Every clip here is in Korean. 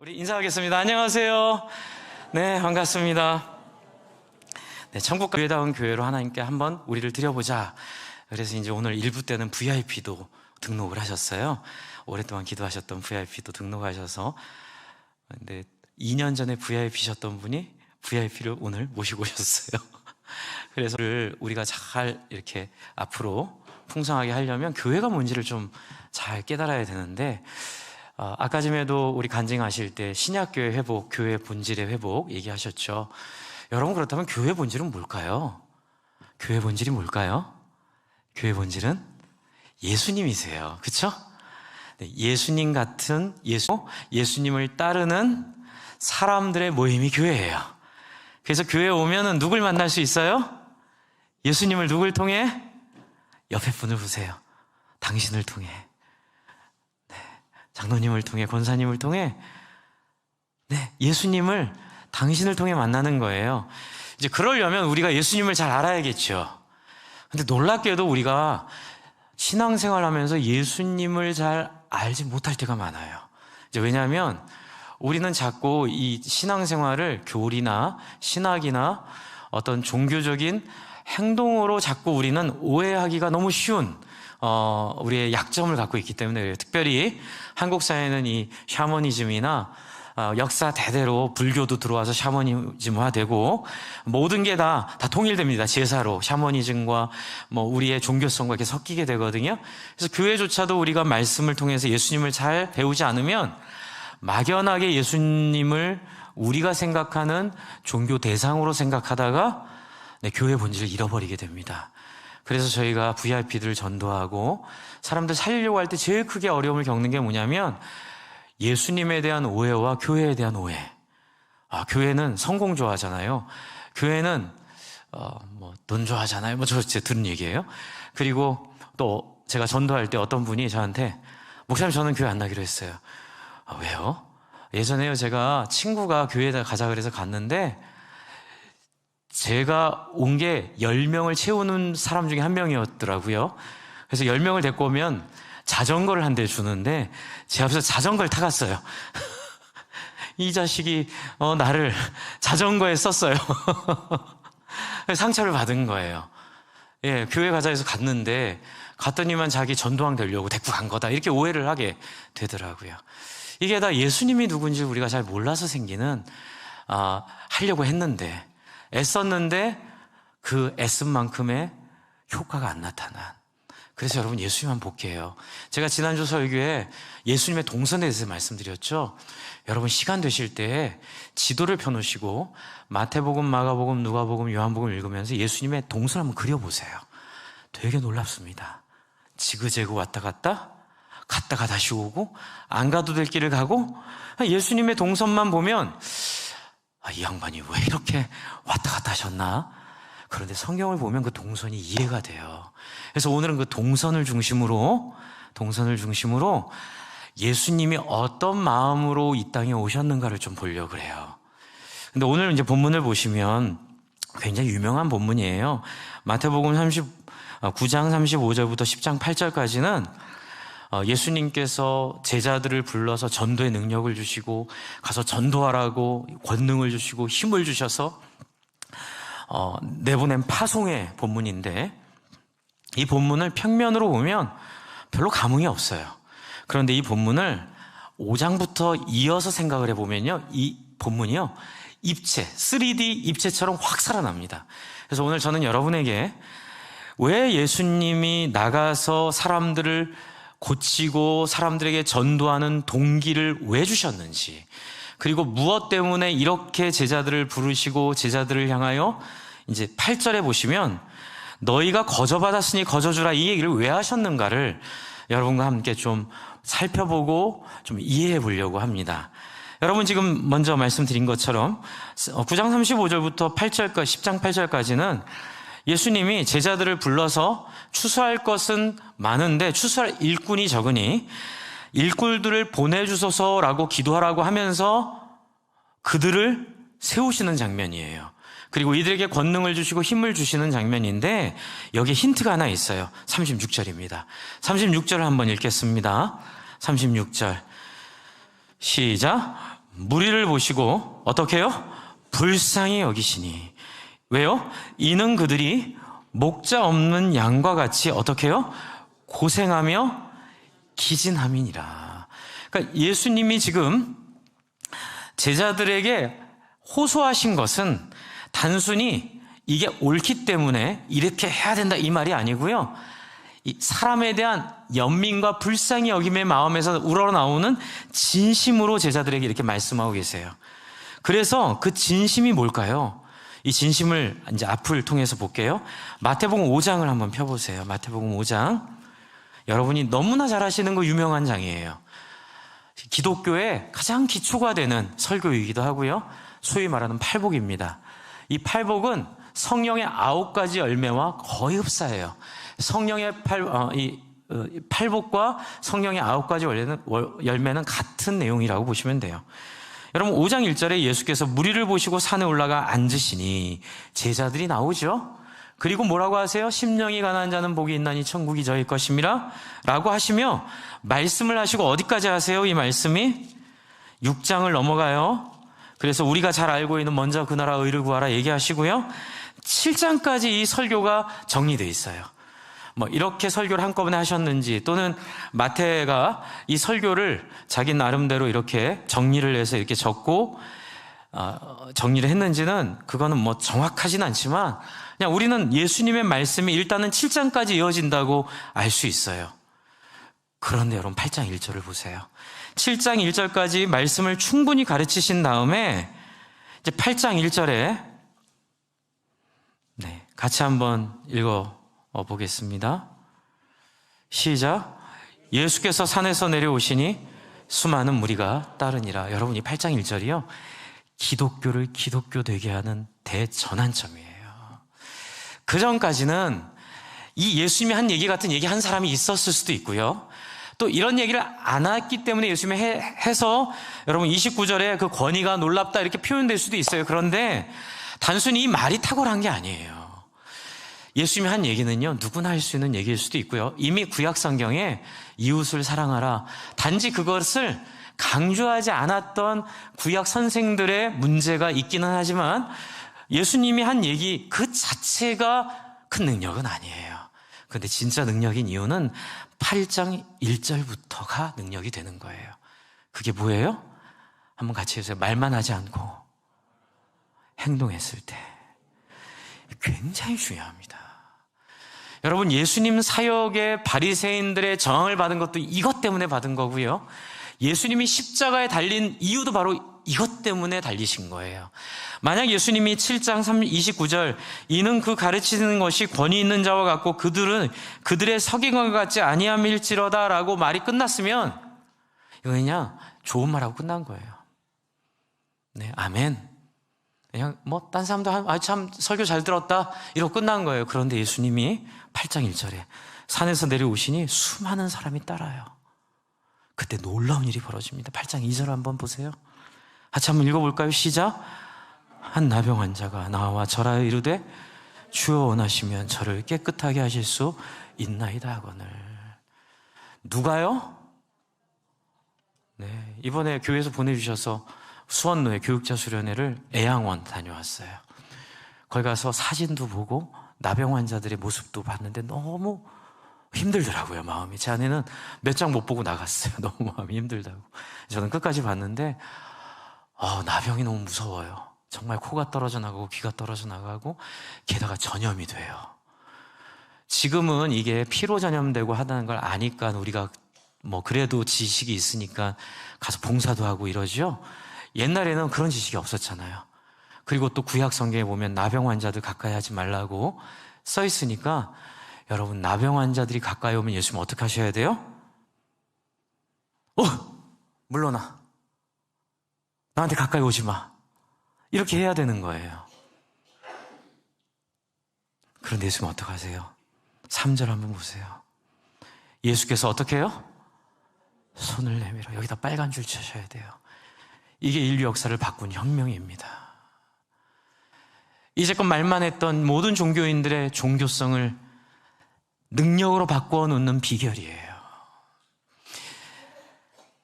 우리 인사하겠습니다. 안녕하세요. 네, 반갑습니다. 네, 천국교회다운 교회로 하나님께 한번 우리를 드려보자. 그래서 이제 오늘 1부 때는 VIP도 등록을 하셨어요. 오랫동안 기도하셨던 VIP도 등록하셔서. 근데 2년 전에 VIP셨던 분이 VIP를 오늘 모시고 오셨어요. 그래서 우리가 잘 이렇게 앞으로 풍성하게 하려면 교회가 뭔지를 좀 잘 깨달아야 되는데, 아까 전에도 우리 간증하실 때 신약교회 회복, 교회 본질의 회복 얘기하셨죠. 여러분, 그렇다면 교회 본질은 뭘까요? 교회 본질이 뭘까요? 교회 본질은 예수님이세요. 그렇죠? 네, 예수님 같은 예수님을 따르는 사람들의 모임이 교회예요. 그래서 교회에 오면은 누굴 만날 수 있어요? 예수님을 누굴 통해? 옆에 분을 보세요. 당신을 통해. 장로님을 통해, 권사님을 통해, 예수님을 당신을 통해 만나는 거예요. 이제 그러려면 우리가 예수님을 잘 알아야겠죠. 근데 놀랍게도 우리가 신앙생활 하면서 예수님을 잘 알지 못할 때가 많아요. 이제 왜냐하면 우리는 자꾸 이 신앙생활을 교리나 신학이나 어떤 종교적인 행동으로 자꾸 우리는 오해하기가 너무 쉬운 우리의 약점을 갖고 있기 때문에, 특별히 한국 사회는 이 샤머니즘이나 역사 대대로 불교도 들어와서 샤머니즘화되고 모든 게 다 통일됩니다. 제사로 샤머니즘과 우리의 종교성과 이렇게 섞이게 되거든요. 그래서 교회조차도 우리가 말씀을 통해서 예수님을 잘 배우지 않으면 막연하게 예수님을 우리가 생각하는 종교 대상으로 생각하다가 교회 본질을 잃어버리게 됩니다. 그래서 저희가 VIP들을 전도하고 사람들 살리려고 할 때 제일 크게 어려움을 겪는 게 뭐냐면 예수님에 대한 오해와 교회에 대한 오해. 교회는 성공 좋아하잖아요. 교회는 돈 좋아하잖아요. 저 들은 얘기예요. 그리고 또 제가 전도할 때 어떤 분이 저한테, 목사님 저는 교회 안 나기로 했어요. 왜요? 예전에요, 제가 친구가 교회에 가자 그래서 갔는데 제가 온 게 10명을 채우는 사람 중에 한 명이었더라고요. 그래서 10명을 데리고 오면 자전거를 한 대 주는데 제 앞에서 자전거를 타갔어요. 이 자식이 나를 자전거에 썼어요. 상처를 받은 거예요. 예, 교회 가자 해서 갔더니만 자기 전도왕 되려고 데리고 간 거다, 이렇게 오해를 하게 되더라고요. 이게 다 예수님이 누군지 우리가 잘 몰라서 생기는, 하려고 했는데 애썼는데 그 애쓴 만큼의 효과가 안 나타난. 그래서 여러분, 예수님만 볼게요. 제가 지난주 설교에 예수님의 동선에 대해서 말씀드렸죠. 여러분, 시간 되실 때 지도를 펴놓으시고 마태복음, 마가복음, 누가복음, 요한복음 읽으면서 예수님의 동선 한번 그려보세요. 되게 놀랍습니다. 지그재그 왔다 갔다, 갔다가 다시 오고, 안 가도 될 길을 가고. 예수님의 동선만 보면 이 양반이 왜 이렇게 왔다 갔다 하셨나? 그런데 성경을 보면 그 동선이 이해가 돼요. 그래서 오늘은 그 동선을 중심으로 예수님이 어떤 마음으로 이 땅에 오셨는가를 좀 보려고 그래요. 근데 오늘 이제 본문을 보시면 굉장히 유명한 본문이에요. 마태복음 9장 35절부터 10장 8절까지는 예수님께서 제자들을 불러서 전도의 능력을 주시고 가서 전도하라고 권능을 주시고 힘을 주셔서 내보낸 파송의 본문인데, 이 본문을 평면으로 보면 별로 감흥이 없어요. 그런데 이 본문을 5장부터 이어서 생각을 해보면요, 이 본문이요, 입체, 3D 입체처럼 확 살아납니다. 그래서 오늘 저는 여러분에게 왜 예수님이 나가서 사람들을 고치고 사람들에게 전도하는 동기를 왜 주셨는지, 그리고 무엇 때문에 이렇게 제자들을 부르시고 제자들을 향하여 이제 8절에 보시면 너희가 거저받았으니 거저주라, 이 얘기를 왜 하셨는가를 여러분과 함께 좀 살펴보고 좀 이해해 보려고 합니다. 여러분, 지금 먼저 말씀드린 것처럼 9장 35절부터 8절까지 10장 8절까지는 예수님이 제자들을 불러서 추수할 것은 많은데 추수할 일꾼이 적으니 일꾼들을 보내주소서라고 기도하라고 하면서 그들을 세우시는 장면이에요. 그리고 이들에게 권능을 주시고 힘을 주시는 장면인데, 여기에 힌트가 하나 있어요. 36절입니다. 36절을 한번 읽겠습니다. 36절 시작. 무리를 보시고 어떻게 해요? 불쌍히 여기시니. 왜요? 이는 그들이 목자 없는 양과 같이 어떻게 해요? 고생하며 기진함이니라. 그러니까 예수님이 지금 제자들에게 호소하신 것은 단순히 이게 옳기 때문에 이렇게 해야 된다 이 말이 아니고요. 이 사람에 대한 연민과 불쌍히 여김의 마음에서 우러나오는 진심으로 제자들에게 이렇게 말씀하고 계세요. 그래서 그 진심이 뭘까요? 이 진심을 이제 앞을 통해서 볼게요. 마태복음 5장을 한번 펴보세요. 마태복음 5장. 여러분이 너무나 잘 아시는 거 유명한 장이에요. 기독교의 가장 기초가 되는 설교이기도 하고요. 소위 말하는 팔복입니다. 이 팔복은 성령의 9가지 열매와 거의 흡사해요. 성령의 팔복과 성령의 9가지 열매는 같은 내용이라고 보시면 돼요. 여러분 5장 1절에 예수께서 무리를 보시고 산에 올라가 앉으시니 제자들이 나오죠. 그리고 뭐라고 하세요? 심령이 가난한 자는 복이 있나니 천국이 저희 것임이라 라고 하시며 말씀을 하시고 어디까지 하세요? 이 말씀이 6장을 넘어가요. 그래서 우리가 잘 알고 있는 먼저 그 나라 의를 구하라 얘기하시고요. 7장까지 이 설교가 정리되어 있어요. 이렇게 설교를 한꺼번에 하셨는지 또는 마태가 이 설교를 자기 나름대로 이렇게 정리를 해서 이렇게 적고 정리를 했는지는 그거는 정확하진 않지만 그냥 우리는 예수님의 말씀이 일단은 7장까지 이어진다고 알 수 있어요. 그런데 여러분 8장 1절을 보세요. 7장 1절까지 말씀을 충분히 가르치신 다음에 이제 8장 1절에 같이 한번 보겠습니다. 시작. 예수께서 산에서 내려오시니 수많은 무리가 따르니라. 여러분 이 8장 1절이요. 기독교를 기독교 되게 하는 대전환점이에요. 그 전까지는 이 예수님이 한 얘기 같은 얘기 한 사람이 있었을 수도 있고요. 또 이런 얘기를 안 했기 때문에 예수님이 해서 여러분 29절에 그 권위가 놀랍다 이렇게 표현될 수도 있어요. 그런데 단순히 이 말이 탁월한 게 아니에요. 예수님이 한 얘기는요, 누구나 할 수 있는 얘기일 수도 있고요. 이미 구약 성경에 이웃을 사랑하라. 단지 그것을 강조하지 않았던 구약 선생들의 문제가 있기는 하지만 예수님이 한 얘기 그 자체가 큰 능력은 아니에요. 그런데 진짜 능력인 이유는 8장 1절부터가 능력이 되는 거예요. 그게 뭐예요? 한번 같이 해주세요. 말만 하지 않고 행동했을 때. 굉장히 중요합니다. 여러분 예수님 사역의 바리새인들의 저항을 받은 것도 이것 때문에 받은 거고요. 예수님이 십자가에 달린 이유도 바로 이것 때문에 달리신 거예요. 만약 예수님이 7장 29절 이는 그 가르치는 것이 권위 있는 자와 같고 그들은 그들의 서기관과 같지 아니함일지로다 라고 말이 끝났으면 이거 그냥 좋은 말하고 끝난 거예요. 네, 아멘. 그냥 딴 사람도 참 설교 잘 들었다 이러고 끝난 거예요. 그런데 예수님이 8장 1절에 산에서 내려오시니 수많은 사람이 따라요. 그때 놀라운 일이 벌어집니다. 8장 2절 한번 보세요. 같이 한번 읽어볼까요? 시작. 한 나병 환자가 나와 절하여 이르되 주여 원하시면 저를 깨끗하게 하실 수 있나이다 하거늘. 누가요? 네, 이번에 교회에서 보내주셔서 수원로의 교육자 수련회를 애양원 다녀왔어요. 거기 가서 사진도 보고 나병 환자들의 모습도 봤는데 너무 힘들더라고요, 마음이. 제 아내는 몇 장 못 보고 나갔어요. 너무 마음이 힘들다고. 저는 끝까지 봤는데 나병이 너무 무서워요. 정말 코가 떨어져 나가고 귀가 떨어져 나가고 게다가 전염이 돼요. 지금은 이게 피로 전염되고 하다는 걸 아니까 우리가 그래도 지식이 있으니까 가서 봉사도 하고 이러죠. 옛날에는 그런 지식이 없었잖아요. 그리고 또 구약 성경에 보면 나병 환자들 가까이 하지 말라고 써 있으니까 여러분 나병 환자들이 가까이 오면 예수님 어떻게 하셔야 돼요? 물러나. 나한테 가까이 오지 마. 이렇게 해야 되는 거예요. 그런데 예수님 어떻게 하세요? 3절 한번 보세요. 예수께서 어떻게 해요? 손을 내밀어. 여기다 빨간 줄 쳐셔야 돼요. 이게 인류 역사를 바꾼 혁명입니다. 이제껏 말만 했던 모든 종교인들의 종교성을 능력으로 바꾸어 놓는 비결이에요.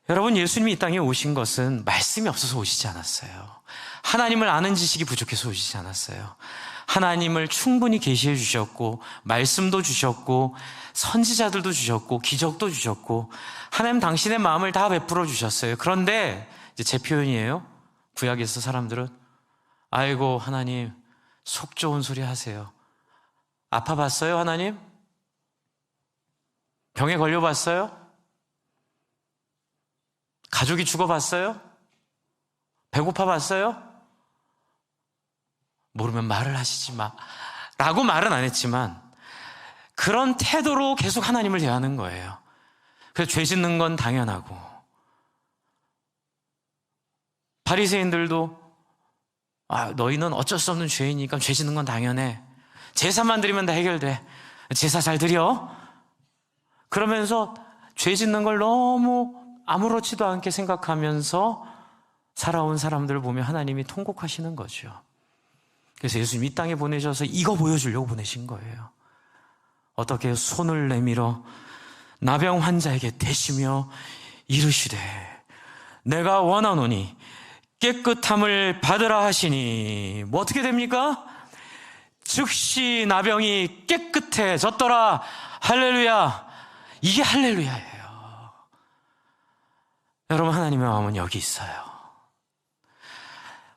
여러분, 예수님이 이 땅에 오신 것은 말씀이 없어서 오시지 않았어요. 하나님을 아는 지식이 부족해서 오시지 않았어요. 하나님을 충분히 계시해 주셨고, 말씀도 주셨고, 선지자들도 주셨고, 기적도 주셨고, 하나님 당신의 마음을 다 베풀어 주셨어요. 그런데 이제 제 표현이에요. 구약에서 사람들은 아이고 하나님 속 좋은 소리 하세요. 아파봤어요 하나님? 병에 걸려봤어요? 가족이 죽어봤어요? 배고파봤어요? 모르면 말을 하시지 마 라고 말은 안 했지만 그런 태도로 계속 하나님을 대하는 거예요. 그래서 죄 짓는 건 당연하고, 바리새인들도 너희는 어쩔 수 없는 죄이니까 죄 짓는 건 당연해. 제사만 드리면 다 해결돼. 제사 잘 드려. 그러면서 죄 짓는 걸 너무 아무렇지도 않게 생각하면서 살아온 사람들을 보면 하나님이 통곡하시는 거죠. 그래서 예수님이 이 땅에 보내셔서 이거 보여주려고 보내신 거예요. 어떻게 손을 내밀어 나병 환자에게 대시며 이르시되 내가 원하노니 깨끗함을 받으라 하시니 뭐 어떻게 됩니까? 즉시 나병이 깨끗해졌더라. 할렐루야. 이게 할렐루야예요. 여러분, 하나님의 마음은 여기 있어요.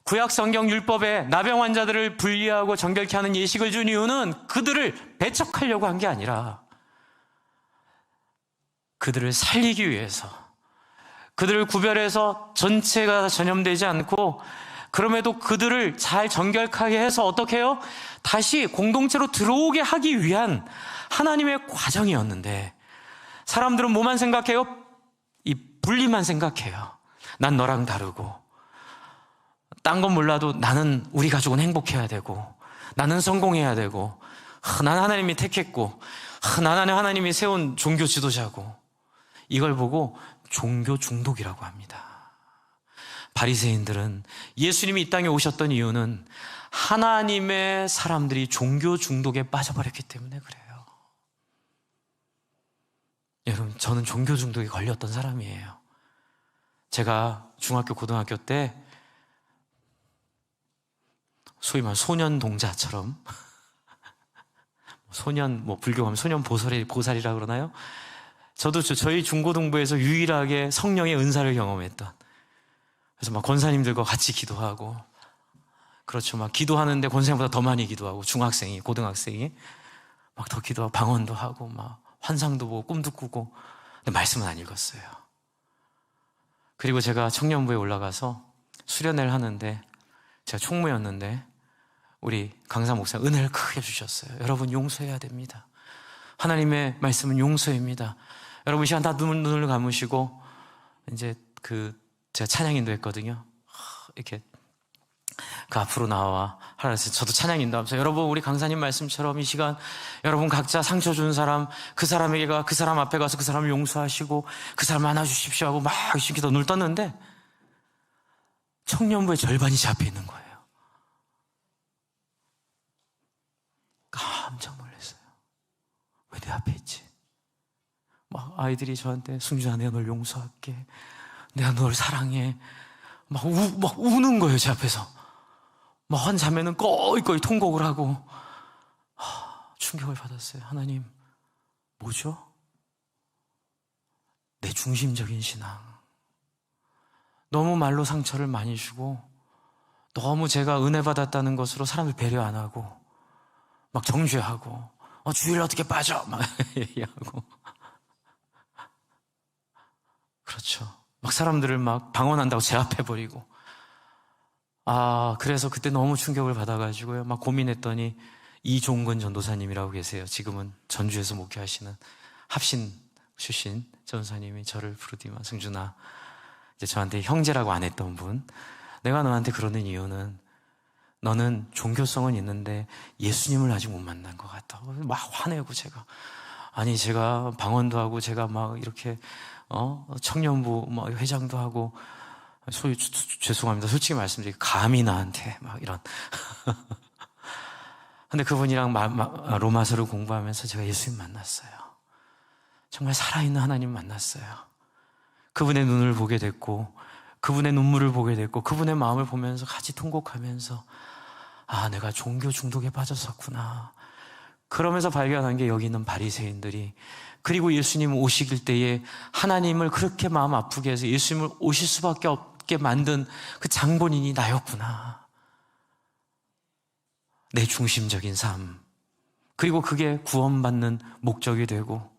구약 성경 율법에 나병 환자들을 분리하고 정결케 하는 예식을 준 이유는 그들을 배척하려고 한 게 아니라 그들을 살리기 위해서, 그들을 구별해서 전체가 전염되지 않고 그럼에도 그들을 잘 정결하게 해서 어떻게 해요? 다시 공동체로 들어오게 하기 위한 하나님의 과정이었는데, 사람들은 뭐만 생각해요? 이 분리만 생각해요. 난 너랑 다르고, 딴 건 몰라도 나는, 우리 가족은 행복해야 되고, 나는 성공해야 되고, 난 하나님이 택했고, 난 하나님이 세운 종교 지도자고, 이걸 보고 종교 중독이라고 합니다. 바리새인들은 예수님이 이 땅에 오셨던 이유는 하나님의 사람들이 종교 중독에 빠져버렸기 때문에 그래요. 여러분, 저는 종교 중독에 걸렸던 사람이에요. 제가 중학교, 고등학교 때 소위 말하면 소년 동자처럼 소년, 불교하면 소년 보살이라고 그러나요? 저도 저희 중고등부에서 유일하게 성령의 은사를 경험했던, 그래서 막 권사님들과 같이 기도하고, 그렇죠. 막 기도하는데 권사님보다 더 많이 기도하고, 중학생이, 고등학생이 막 더 기도하고, 방언도 하고, 막 환상도 보고, 꿈도 꾸고, 근데 말씀은 안 읽었어요. 그리고 제가 청년부에 올라가서 수련회를 하는데, 제가 총무였는데, 우리 강사 목사 은혜를 크게 주셨어요. 여러분, 용서해야 됩니다. 하나님의 말씀은 용서입니다. 여러분, 이 시간 다 눈을 감으시고, 이제 제가 찬양 인도했거든요. 이렇게 그 앞으로 나와 하라 해서 저도 찬양 인도하면서, 여러분, 우리 강사님 말씀처럼 이 시간 여러분 각자 상처 준 사람, 그 사람에게 그 사람 앞에 가서 그 사람을 용서하시고 그 사람 안아주십시오 하고 막 이렇게 눈을 떴는데 청년부의 절반이 제 앞에 있는 거예요. 깜짝 놀랐어요. 왜 내 앞에 있지? 막 아이들이 저한테 승준아, 내가 널 용서할게, 내가 널 사랑해, 막 우는 거예요. 제 앞에서 막 한 자매는 꺼이꺼이 통곡을 하고. 충격을 받았어요. 하나님, 뭐죠? 내 중심적인 신앙, 너무 말로 상처를 많이 주고, 너무 제가 은혜 받았다는 것으로 사람을 배려 안 하고 막 정죄하고, 주일 어떻게 빠져 막 얘기하고, 그렇죠. 막 사람들을 막 방언한다고 제 앞에 버리고. 그래서 그때 너무 충격을 받아가지고요. 막 고민했더니 이종근 전도사님이라고 계세요. 지금은 전주에서 목회하시는 합신 출신 전도사님이 저를 부르디만, 승준아, 이제 저한테 형제라고 안 했던 분, 내가 너한테 그러는 이유는 너는 종교성은 있는데 예수님을 아직 못 만난 것 같다. 막 화내고, 제가 방언도 하고, 제가 막 이렇게 청년부 막 회장도 하고, 죄송합니다. 솔직히 말씀드리고, 감히 나한테 막 이런. 근데 그분이랑 로마서를 공부하면서 제가 예수님 만났어요. 정말 살아있는 하나님 만났어요. 그분의 눈을 보게 됐고, 그분의 눈물을 보게 됐고, 그분의 마음을 보면서 같이 통곡하면서 아, 내가 종교 중독에 빠졌었구나. 그러면서 발견한 게 여기 있는 바리새인들이, 그리고 예수님 오시길 때에 하나님을 그렇게 마음 아프게 해서 예수님을 오실 수밖에 없게 만든 그 장본인이 나였구나. 내 중심적인 삶. 그리고 그게 구원받는 목적이 되고,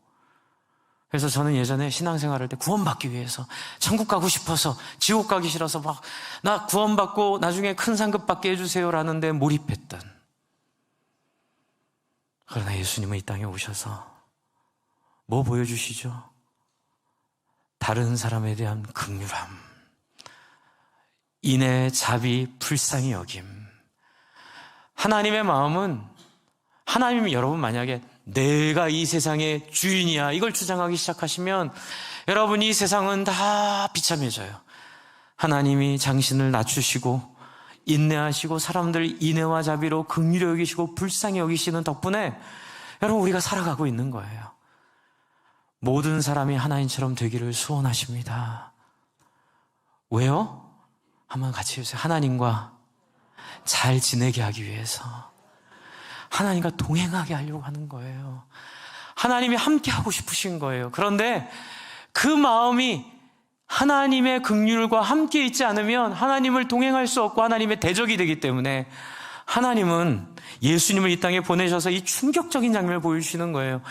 그래서 저는 예전에 신앙생활할 때 구원받기 위해서 천국 가고 싶어서 지옥 가기 싫어서 막 나 구원받고 나중에 큰 상급 받게 해주세요라는 데 몰입했던. 그러나 예수님은 이 땅에 오셔서 뭐 보여주시죠? 다른 사람에 대한 긍휼함, 인애, 자비, 불쌍히 여김. 하나님의 마음은, 하나님이 여러분 만약에 내가 이 세상의 주인이야 이걸 주장하기 시작하시면 여러분 이 세상은 다 비참해져요. 하나님이 당신을 낮추시고 인내하시고 사람들 인애와 자비로 긍휼히 여기시고 불쌍히 여기시는 덕분에 여러분 우리가 살아가고 있는 거예요. 모든 사람이 하나님처럼 되기를 소원하십니다. 왜요? 한번 같이 해주세요. 하나님과 잘 지내게 하기 위해서, 하나님과 동행하게 하려고 하는 거예요. 하나님이 함께 하고 싶으신 거예요. 그런데 그 마음이 하나님의 긍휼과 함께 있지 않으면 하나님을 동행할 수 없고 하나님의 대적이 되기 때문에 하나님은 예수님을 이 땅에 보내셔서 이 충격적인 장면을 보여주시는 거예요.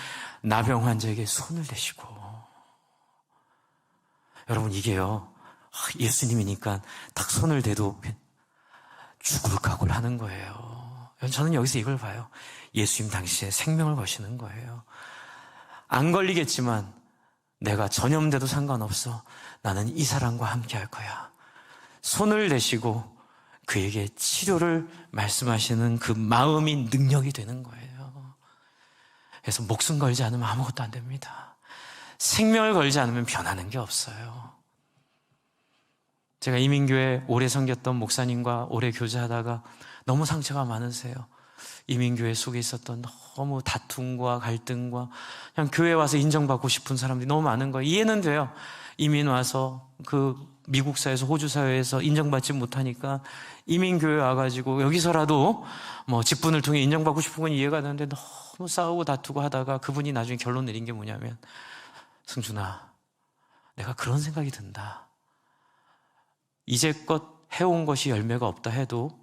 나병 환자에게 손을 대시고. 여러분 이게요, 예수님이니까 딱 손을 대도 죽을 각오를 하는 거예요. 저는 여기서 이걸 봐요. 예수님 당시에 생명을 거시는 거예요. 안 걸리겠지만 내가 전염돼도 상관없어. 나는 이 사람과 함께 할 거야. 손을 대시고 그에게 치료를 말씀하시는 그 마음이 능력이 되는 거예요. 그래서 목숨 걸지 않으면 아무것도 안 됩니다. 생명을 걸지 않으면 변하는 게 없어요. 제가 이민교회 오래 섬겼던 목사님과 오래 교제하다가 너무 상처가 많으세요. 이민교회 속에 있었던 너무 다툼과 갈등과 그냥 교회 와서 인정받고 싶은 사람들이 너무 많은 거예요. 이해는 돼요. 이민 와서 그 미국 사회에서, 호주 사회에서 인정받지 못하니까 이민교회 와가지고 여기서라도 뭐 직분을 통해 인정받고 싶은 건 이해가 되는데 너무 싸우고 다투고 하다가 그분이 나중에 결론 내린 게 뭐냐면, 승준아, 내가 그런 생각이 든다. 이제껏 해온 것이 열매가 없다 해도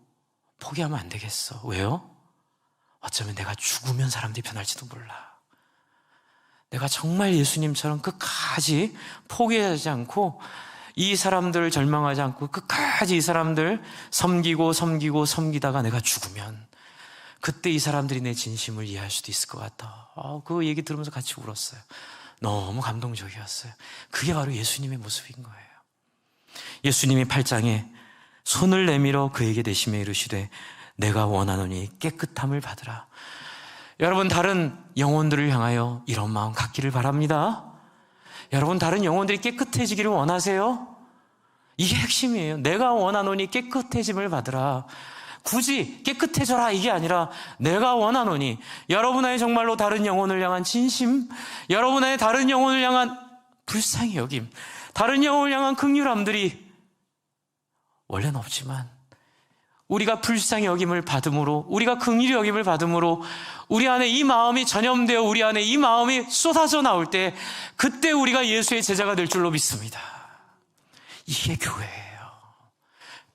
포기하면 안 되겠어. 왜요? 어쩌면 내가 죽으면 사람들이 변할지도 몰라. 내가 정말 예수님처럼 끝까지 포기하지 않고 이 사람들을 절망하지 않고 끝까지 이 사람들 섬기다가 내가 죽으면 그때 이 사람들이 내 진심을 이해할 수도 있을 것 같다. 그 얘기 들으면서 같이 울었어요. 너무 감동적이었어요. 그게 바로 예수님의 모습인 거예요. 예수님이 8장에 손을 내밀어 그에게 대시며 이르시되 내가 원하노니 깨끗함을 받으라. 여러분 다른 영혼들을 향하여 이런 마음 갖기를 바랍니다. 여러분 다른 영혼들이 깨끗해지기를 원하세요? 이게 핵심이에요. 내가 원하노니 깨끗해짐을 받으라. 굳이 깨끗해져라 이게 아니라 내가 원하노니, 여러분 안에 정말로 다른 영혼을 향한 진심, 여러분 안에 다른 영혼을 향한 불쌍히 여김, 다른 영혼을 향한 긍휼함들이 원래는 없지만 우리가 불쌍히 여김을 받음으로, 우리가 긍휼히 여김을 받음으로 우리 안에 이 마음이 전염되어 우리 안에 이 마음이 쏟아져 나올 때 그때 우리가 예수의 제자가 될 줄로 믿습니다. 이게 교회예요.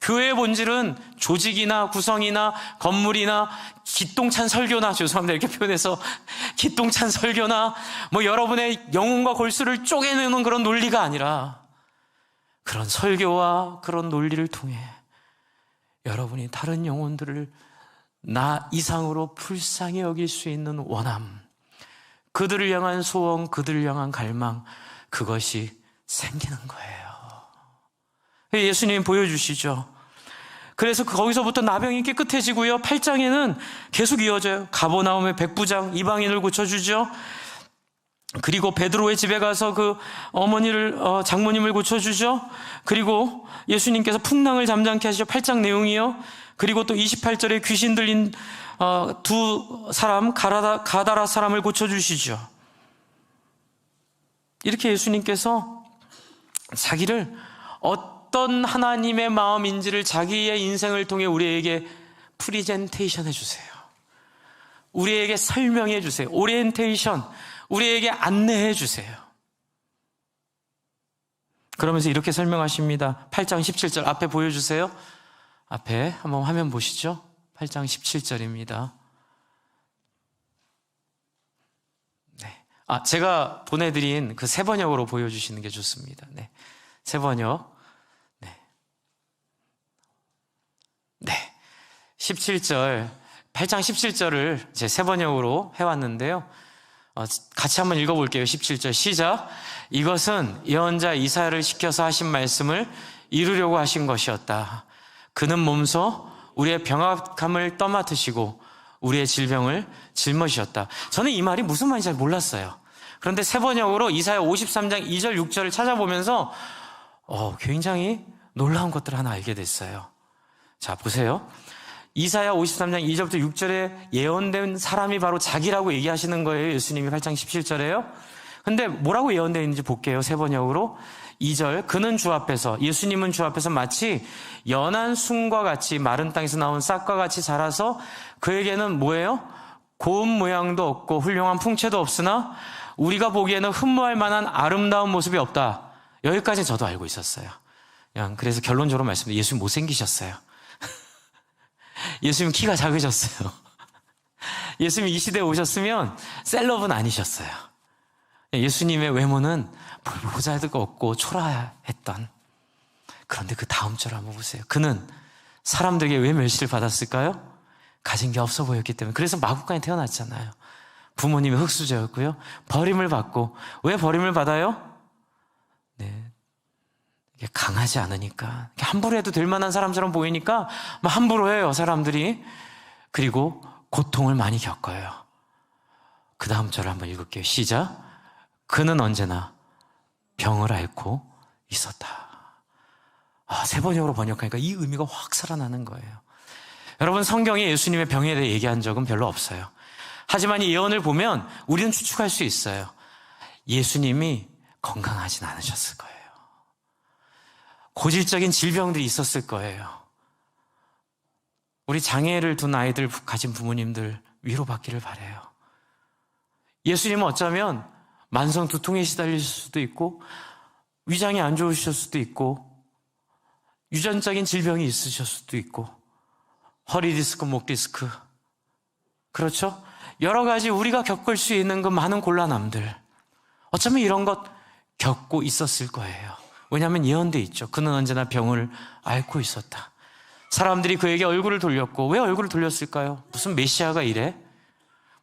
교회의 본질은 조직이나 구성이나 건물이나 기똥찬 설교나, 죄송합니다 이렇게 표현해서, 기똥찬 설교나 뭐 여러분의 영혼과 골수를 쪼개내는 그런 논리가 아니라, 그런 설교와 그런 논리를 통해 여러분이 다른 영혼들을 나 이상으로 불쌍히 여길 수 있는 원함, 그들을 향한 소원, 그들을 향한 갈망, 그것이 생기는 거예요. 예수님이 보여주시죠. 그래서 거기서부터 나병이 깨끗해지고요. 8장에는 계속 이어져요. 가버나움의 백부장 이방인을 고쳐주죠. 그리고 베드로의 집에 가서 그 어머니를, 장모님을 고쳐주죠. 그리고 예수님께서 풍랑을 잠잠케 하시죠. 8장 내용이요. 그리고 또 28절에 귀신 들린 두 사람, 가다라 사람을 고쳐주시죠. 이렇게 예수님께서 자기를 어떤 하나님의 마음인지를 자기의 인생을 통해 우리에게 프리젠테이션 해주세요. 우리에게 설명해 주세요. 오리엔테이션, 우리에게 안내해 주세요. 그러면서 이렇게 설명하십니다. 8장 17절 앞에 보여주세요. 앞에 한번 화면 보시죠. 8장 17절입니다. 네. 제가 보내드린 그 새 번역으로 보여주시는 게 좋습니다. 네. 새 번역. 네. 네. 17절, 8장 17절을 제 새 번역으로 해왔는데요. 같이 한번 읽어볼게요. 17절 시작. 이것은 예언자 이사야를 시켜서 하신 말씀을 이루려고 하신 것이었다. 그는 몸소 우리의 병악함을 떠맡으시고 우리의 질병을 짊어지셨다. 저는 이 말이 무슨 말인지 잘 몰랐어요. 그런데 새 번역으로 이사야 53장 2절 6절을 찾아보면서 굉장히 놀라운 것들을 하나 알게 됐어요. 자, 보세요. 이사야 53장 2절부터 6절에 예언된 사람이 바로 자기라고 얘기하시는 거예요. 예수님이 8장 17절에요. 근데 뭐라고 예언되어 있는지 볼게요. 새 번역으로 2절 그는 주 앞에서, 예수님은 주 앞에서 마치 연한 순과 같이 마른 땅에서 나온 싹과 같이 자라서 그에게는 뭐예요? 고운 모양도 없고 훌륭한 풍채도 없으나 우리가 보기에는 흠모할 만한 아름다운 모습이 없다. 여기까지 저도 알고 있었어요. 그래서 결론적으로 말씀드리면 예수님 못생기셨어요. 예수님 키가 작으셨어요. 예수님 이 시대에 오셨으면 셀럽은 아니셨어요. 예수님의 외모는 보잘것도 없고 초라했던. 그런데 그 다음 절 한번 보세요. 그는 사람들에게 왜 멸시를 받았을까요? 가진 게 없어 보였기 때문에. 그래서 마구간에 태어났잖아요. 부모님이 흙수저였고요. 버림을 받고. 왜 버림을 받아요? 네, 강하지 않으니까. 함부로 해도 될 만한 사람처럼 보이니까 막 함부로 해요, 사람들이. 그리고 고통을 많이 겪어요. 그 다음 절을 한번 읽을게요. 시작. 그는 언제나 병을 앓고 있었다. 새 번역으로 번역하니까 이 의미가 확 살아나는 거예요. 여러분, 성경에 예수님의 병에 대해 얘기한 적은 별로 없어요. 하지만 이 예언을 보면 우리는 추측할 수 있어요. 예수님이 건강하진 않으셨을 거예요. 고질적인 질병들이 있었을 거예요. 우리 장애를 둔 아이들 가진 부모님들 위로받기를 바라요. 예수님은 어쩌면 만성 두통에 시달릴 수도 있고 위장이 안 좋으실 수도 있고 유전적인 질병이 있으실 수도 있고 허리 디스크, 목 디스크, 그렇죠? 여러 가지 우리가 겪을 수 있는 그 많은 곤란함들, 어쩌면 이런 것 겪고 있었을 거예요. 왜냐하면 예언돼 있죠. 그는 언제나 병을 앓고 있었다. 사람들이 그에게 얼굴을 돌렸고, 왜 얼굴을 돌렸을까요? 무슨 메시아가 이래?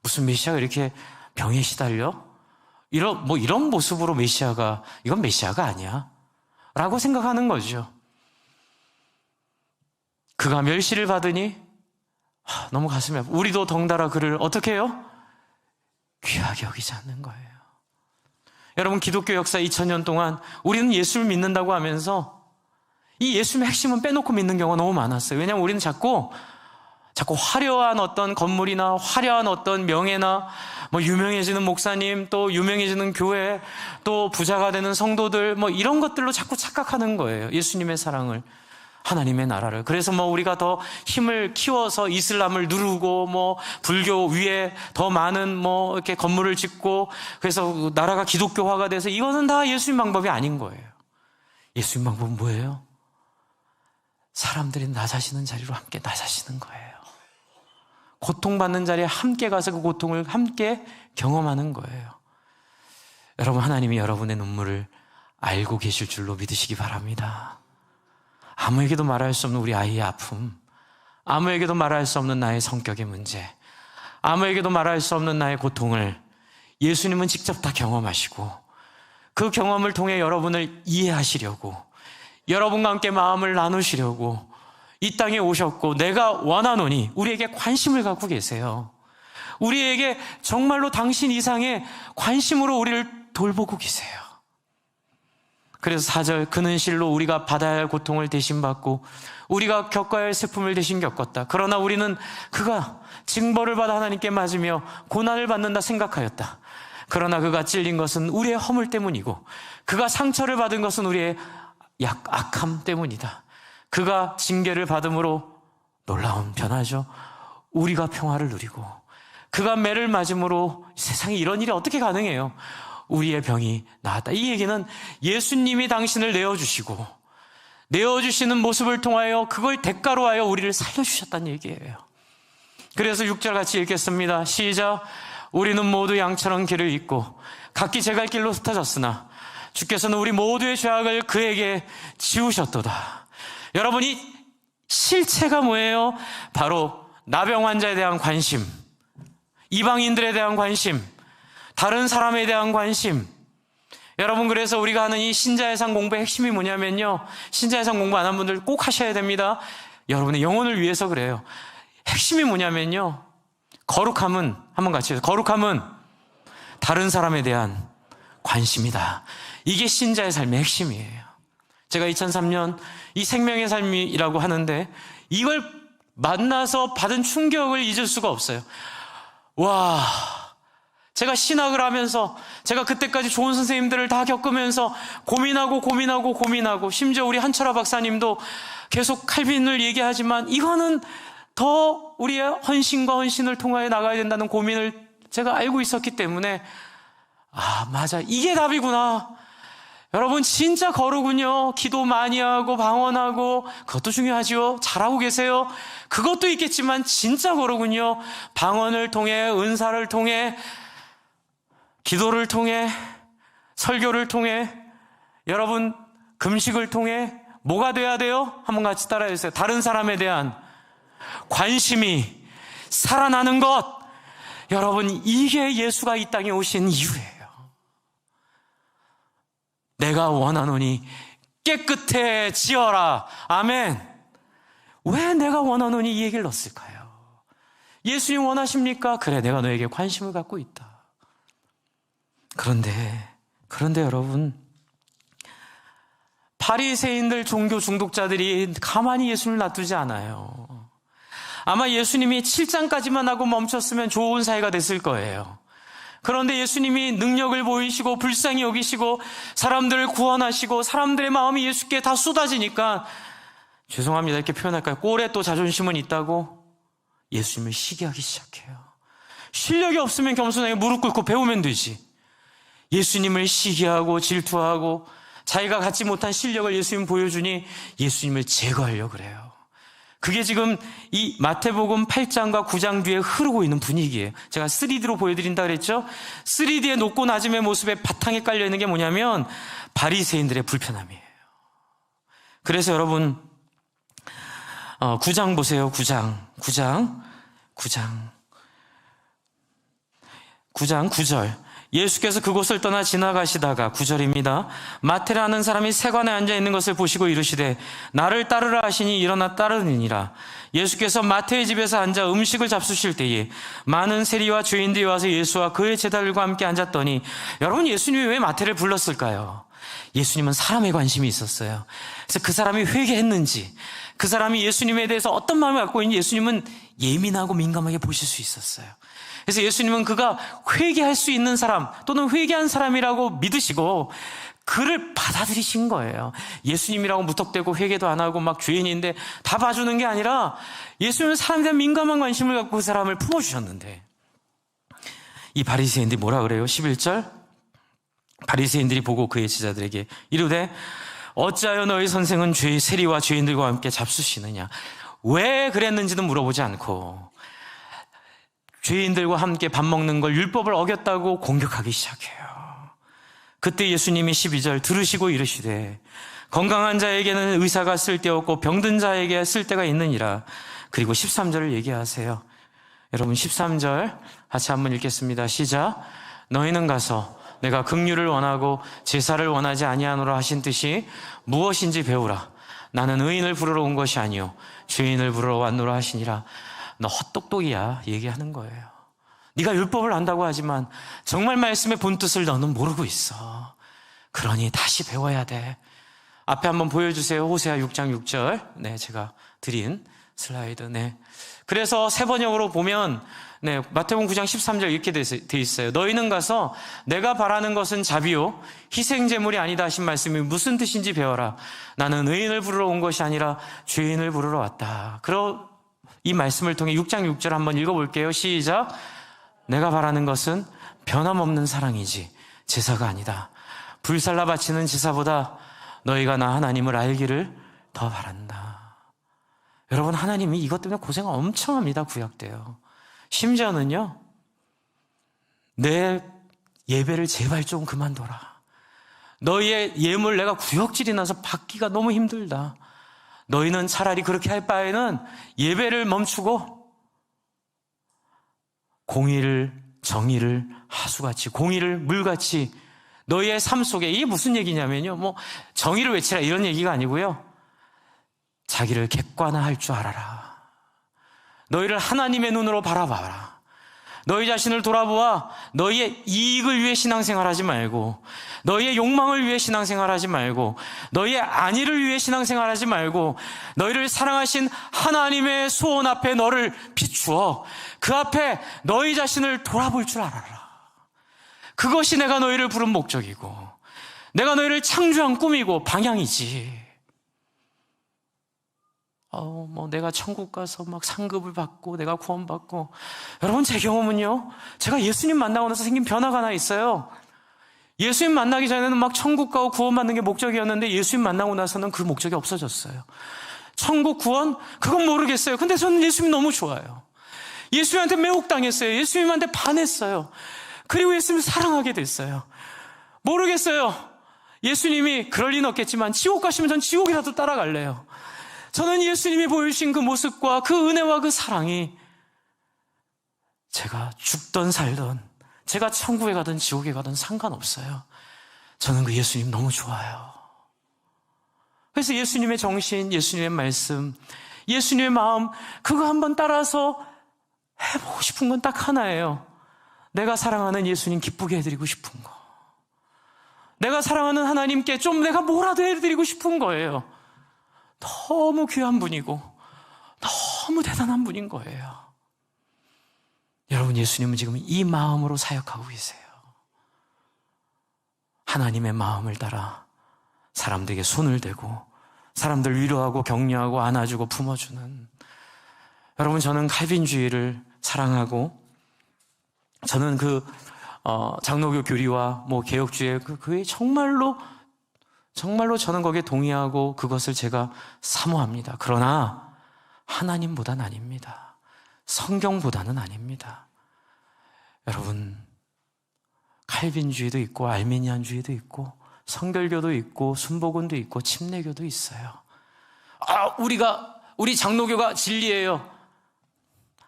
무슨 메시아가 이렇게 병에 시달려? 이런 모습으로 메시아가, 이건 메시아가 아니야 라고 생각하는 거죠. 그가 멸시를 받으니 너무 가슴이 아프고 우리도 덩달아 그를 어떻게 해요? 귀하게 여기지 않는 거예요. 여러분, 기독교 역사 2000년 동안 우리는 예수를 믿는다고 하면서 이 예수님의 핵심은 빼놓고 믿는 경우가 너무 많았어요. 왜냐하면 우리는 자꾸 화려한 어떤 건물이나 화려한 어떤 명예나 유명해지는 목사님, 또 유명해지는 교회, 또 부자가 되는 성도들, 이런 것들로 자꾸 착각하는 거예요. 예수님의 사랑을, 하나님의 나라를. 그래서 우리가 더 힘을 키워서 이슬람을 누르고 불교 위에 더 많은 이렇게 건물을 짓고 그래서 나라가 기독교화가 돼서, 이거는 다 예수님 방법이 아닌 거예요. 예수님 방법은 뭐예요? 사람들이 낮아지는 자리로 함께 낮아지는 거예요. 고통받는 자리에 함께 가서 그 고통을 함께 경험하는 거예요. 여러분, 하나님이 여러분의 눈물을 알고 계실 줄로 믿으시기 바랍니다. 아무에게도 말할 수 없는 우리 아이의 아픔, 아무에게도 말할 수 없는 나의 성격의 문제, 아무에게도 말할 수 없는 나의 고통을 예수님은 직접 다 경험하시고 그 경험을 통해 여러분을 이해하시려고, 여러분과 함께 마음을 나누시려고 이 땅에 오셨고, 내가 원하노니 우리에게 관심을 갖고 계세요. 우리에게 정말로 당신 이상의 관심으로 우리를 돌보고 계세요. 그래서 4절, 그는 실로 우리가 받아야 할 고통을 대신 받고 우리가 겪어야 할 슬픔을 대신 겪었다. 그러나 우리는 그가 징벌을 받아 하나님께 맞으며 고난을 받는다 생각하였다. 그러나 그가 찔린 것은 우리의 허물 때문이고 그가 상처를 받은 것은 우리의 악함 때문이다. 그가 징계를 받음으로, 놀라운 변화죠, 우리가 평화를 누리고 그가 매를 맞음으로, 세상에 이런 일이 어떻게 가능해요? 우리의 병이 나았다. 이 얘기는 예수님이 당신을 내어주시고 내어주시는 모습을 통하여 그걸 대가로 하여 우리를 살려주셨다는 얘기예요. 그래서 6절 같이 읽겠습니다. 시작. 우리는 모두 양처럼 길을 잃고 각기 제갈 길로 흩어졌으나 주께서는 우리 모두의 죄악을 그에게 지우셨도다. 여러분, 이 실체가 뭐예요? 바로 나병 환자에 대한 관심, 이방인들에 대한 관심, 다른 사람에 대한 관심. 여러분, 그래서 우리가 하는 이 신자의 삶 공부의 핵심이 뭐냐면요, 신자의 삶 공부 안 한 분들 꼭 하셔야 됩니다. 여러분의 영혼을 위해서 그래요. 핵심이 뭐냐면요, 거룩함은, 한번 같이 해요. 거룩함은 다른 사람에 대한 관심이다. 이게 신자의 삶의 핵심이에요. 제가 2003년 이 생명의 삶이라고 하는데 이걸 만나서 받은 충격을 잊을 수가 없어요. 와, 제가 신학을 하면서, 제가 그때까지 좋은 선생님들을 다 겪으면서 고민하고 심지어 우리 한철아 박사님도 계속 칼빈을 얘기하지만 이거는 더 우리의 헌신과 헌신을 통하여 나가야 된다는 고민을 제가 알고 있었기 때문에, 아, 맞아, 이게 답이구나. 여러분, 진짜 거룩은요, 기도 많이 하고 방언하고, 그것도 중요하죠. 잘하고 계세요. 그것도 있겠지만 진짜 거룩은요, 방언을 통해, 은사를 통해, 기도를 통해, 설교를 통해, 여러분 금식을 통해 뭐가 돼야 돼요? 한번 같이 따라해 주세요. 다른 사람에 대한 관심이 살아나는 것. 여러분, 이게 예수가 이 땅에 오신 이유예요. 내가 원하노니 깨끗해지어라. 아멘. 왜 내가 원하노니 이 얘기를 넣었을까요? 예수님 원하십니까? 그래, 내가 너에게 관심을 갖고 있다. 그런데 여러분, 바리새인들, 종교 중독자들이 가만히 예수님을 놔두지 않아요. 아마 예수님이 7장까지만 하고 멈췄으면 좋은 사이가 됐을 거예요. 그런데 예수님이 능력을 보이시고 불쌍히 여기시고 사람들을 구원하시고 사람들의 마음이 예수께 다 쏟아지니까, 죄송합니다, 이렇게 표현할까요? 꼴에 또 자존심은 있다고 예수님을 시기하기 시작해요. 실력이 없으면 겸손하게 무릎 꿇고 배우면 되지. 예수님을 시기하고 질투하고 자기가 갖지 못한 실력을 예수님 보여주니 예수님을 제거하려고 그래요. 그게 지금 이 마태복음 8장과 9장 뒤에 흐르고 있는 분위기예요. 제가 3D로 보여드린다 그랬죠? 3D의 높고 낮음의 모습에 바탕에 깔려있는 게 뭐냐면 바리새인들의 불편함이에요. 그래서 여러분, 9장 보세요. 9장 9절. 예수께서 그곳을 떠나 지나가시다가, 9절입니다. 마태라는 사람이 세관에 앉아있는 것을 보시고 이르시되 나를 따르라 하시니 일어나 따르니라. 예수께서 마태의 집에서 앉아 음식을 잡수실 때에 많은 세리와 죄인들이 와서 예수와 그의 제자들과 함께 앉았더니, 여러분, 예수님이 왜 마태를 불렀을까요? 예수님은 사람에 관심이 있었어요. 그래서 그 사람이 회개했는지, 그 사람이 예수님에 대해서 어떤 마음을 갖고 있는지 예수님은 예민하고 민감하게 보실 수 있었어요. 그래서 예수님은 그가 회개할 수 있는 사람 또는 회개한 사람이라고 믿으시고 그를 받아들이신 거예요. 예수님이라고 무턱대고 회개도 안 하고 막 죄인인데 다 봐주는 게 아니라 예수님은 사람에 대한 민감한 관심을 갖고 그 사람을 품어주셨는데, 이 바리새인들이 뭐라 그래요? 11절. 바리새인들이 보고 그의 제자들에게 이르되 어찌하여 너희 선생은 세리와 죄인들과 함께 잡수시느냐. 왜 그랬는지는 물어보지 않고 죄인들과 함께 밥 먹는 걸 율법을 어겼다고 공격하기 시작해요. 그때 예수님이 12절 들으시고 이르시되 건강한 자에게는 의사가 쓸데없고 병든 자에게 쓸데가 있느니라. 그리고 13절을 얘기하세요. 여러분, 13절 같이 한번 읽겠습니다. 시작. 너희는 가서 내가 긍휼을 원하고 제사를 원하지 아니하노라 하신 뜻이 무엇인지 배우라. 나는 의인을 부르러 온 것이 아니요 죄인을 부르러 왔노라 하시니라. 너 헛똑똑이야 얘기하는 거예요. 네가 율법을 안다고 하지만 정말 말씀의 본뜻을 너는 모르고 있어. 그러니 다시 배워야 돼. 앞에 한번 보여주세요. 호세아 6장 6절. 네, 제가 드린 슬라이드. 네. 그래서 새 번역으로 보면 네, 마태복음 9장 13절 이렇게 돼 있어요. 너희는 가서 내가 바라는 것은 자비요 희생제물이 아니다 하신 말씀이 무슨 뜻인지 배워라. 나는 의인을 부르러 온 것이 아니라 죄인을 부르러 왔다. 이 말씀을 통해 6장 6절 한번 읽어볼게요. 시작. 내가 바라는 것은 변함없는 사랑이지 제사가 아니다. 불살라 바치는 제사보다 너희가 나 하나님을 알기를 더 바란다. 여러분, 하나님이 이것 때문에 고생 엄청 합니다. 구약 때요. 심지어는요, 내 예배를 제발 좀 그만둬라. 너희의 예물 내가 구역질이 나서 받기가 너무 힘들다. 너희는 차라리 그렇게 할 바에는 예배를 멈추고 공의를, 정의를 하수같이, 공의를 물같이 너희의 삶 속에, 이게 무슨 얘기냐면요, 정의를 외치라 이런 얘기가 아니고요, 자기를 객관화할 줄 알아라. 너희를 하나님의 눈으로 바라봐라. 너희 자신을 돌아보아 너희의 이익을 위해 신앙생활하지 말고, 너희의 욕망을 위해 신앙생활하지 말고, 너희의 안위를 위해 신앙생활하지 말고, 너희를 사랑하신 하나님의 소원 앞에 너를 비추어 그 앞에 너희 자신을 돌아볼 줄 알아라. 그것이 내가 너희를 부른 목적이고 내가 너희를 창조한 꿈이고 방향이지. 내가 천국 가서 막 상급을 받고 내가 구원받고. 여러분, 제 경험은요, 제가 예수님 만나고 나서 생긴 변화가 하나 있어요. 예수님 만나기 전에는 막 천국 가고 구원받는 게 목적이었는데 예수님 만나고 나서는 그 목적이 없어졌어요. 천국 구원? 그건 모르겠어요. 근데 저는 예수님 너무 좋아요. 예수님한테 매혹당했어요. 예수님한테 반했어요. 그리고 예수님을 사랑하게 됐어요. 모르겠어요. 예수님이 그럴 리는 없겠지만 지옥 가시면 전 지옥이라도 따라갈래요. 저는 예수님이 보여주신 그 모습과 그 은혜와 그 사랑이 제가 죽던 살던, 제가 천국에 가든 지옥에 가든 상관없어요. 저는 그 예수님 너무 좋아요. 그래서 예수님의 정신, 예수님의 말씀, 예수님의 마음, 그거 한번 따라서 해보고 싶은 건 딱 하나예요. 내가 사랑하는 예수님 기쁘게 해드리고 싶은 거. 내가 사랑하는 하나님께 좀 내가 뭐라도 해드리고 싶은 거예요. 너무 귀한 분이고 너무 대단한 분인 거예요. 여러분, 예수님은 지금 이 마음으로 사역하고 계세요. 하나님의 마음을 따라 사람들에게 손을 대고 사람들 위로하고 격려하고 안아주고 품어주는. 여러분, 저는 칼빈주의를 사랑하고, 저는 장로교 교리와 개혁주의 그게 정말로 저는 거기에 동의하고 그것을 제가 사모합니다. 그러나 하나님보다는 아닙니다. 성경보다는 아닙니다. 여러분, 칼빈주의도 있고 알메니안주의도 있고 성결교도 있고 순복음도 있고 침례교도 있어요. 우리 장로교가 진리예요.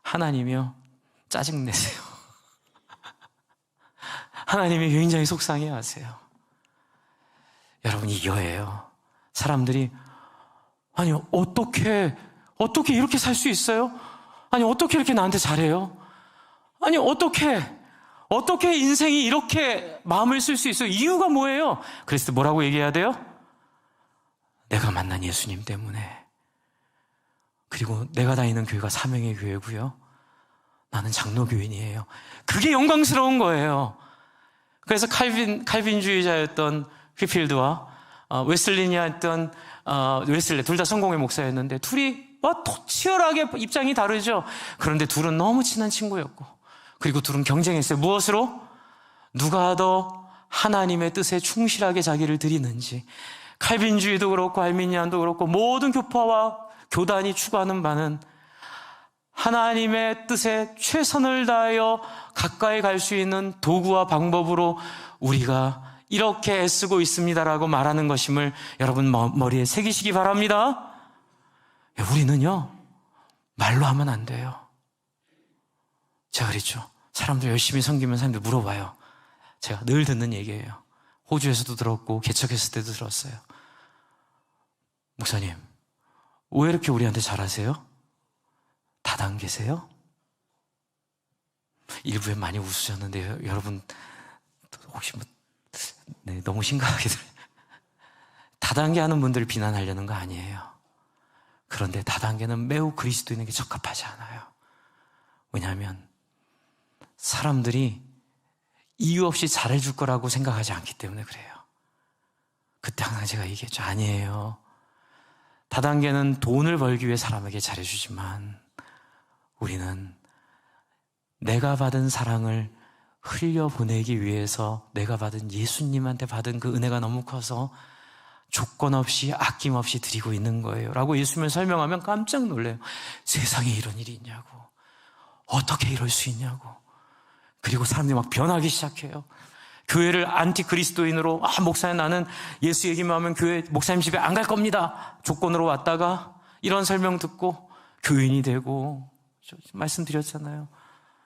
하나님이요, 짜증내세요. 하나님이 굉장히 속상해하세요. 여러분, 이거예요. 사람들이 아니 어떻게 이렇게 살 수 있어요? 아니 어떻게 이렇게 나한테 잘해요? 아니 어떻게 인생이 이렇게 마음을 쓸 수 있어요? 이유가 뭐예요? 그래서 뭐라고 얘기해야 돼요? 내가 만난 예수님 때문에. 그리고 내가 다니는 교회가 사명의 교회고요, 나는 장로교인이에요. 그게 영광스러운 거예요. 그래서 칼빈주의자였던 휘필드와 웨슬리니아였던 웨슬리, 둘 다 성공의 목사였는데 둘이 치열하게 입장이 다르죠. 그런데 둘은 너무 친한 친구였고, 그리고 둘은 경쟁했어요. 무엇으로? 누가 더 하나님의 뜻에 충실하게 자기를 드리는지. 칼빈주의도 그렇고 알미니안도 그렇고 모든 교파와 교단이 추구하는 바는 하나님의 뜻에 최선을 다하여 가까이 갈 수 있는 도구와 방법으로 우리가 이렇게 애쓰고 있습니다라고 말하는 것임을 여러분 머리에 새기시기 바랍니다. 우리는요, 말로 하면 안 돼요. 제가 그랬죠. 사람들 열심히 섬기면 사람들 물어봐요. 제가 늘 듣는 얘기예요. 호주에서도 들었고 개척했을 때도 들었어요. 목사님, 왜 이렇게 우리한테 잘하세요? 다단계세요? 일부에 많이 웃으셨는데 여러분 혹시 너무 심각하게 다단계 하는 분들을 비난하려는 거 아니에요. 그런데 다단계는 매우 그리스도인에게 적합하지 않아요. 왜냐하면 사람들이 이유 없이 잘해줄 거라고 생각하지 않기 때문에 그래요. 그때 항상 제가 얘기했죠. 아니에요. 다단계는 돈을 벌기 위해 사람에게 잘해주지만 우리는 내가 받은 사랑을 흘려보내기 위해서 내가 받은 예수님한테 받은 그 은혜가 너무 커서 조건 없이 아낌없이 드리고 있는 거예요 라고 예수님을 설명하면 깜짝 놀래요. 세상에 이런 일이 있냐고, 어떻게 이럴 수 있냐고. 그리고 사람들이 막 변하기 시작해요. 교회를 안티 그리스도인으로, 목사님 나는 예수 얘기만 하면 교회 목사님 집에 안 갈 겁니다 조건으로 왔다가 이런 설명 듣고 교인이 되고, 말씀드렸잖아요.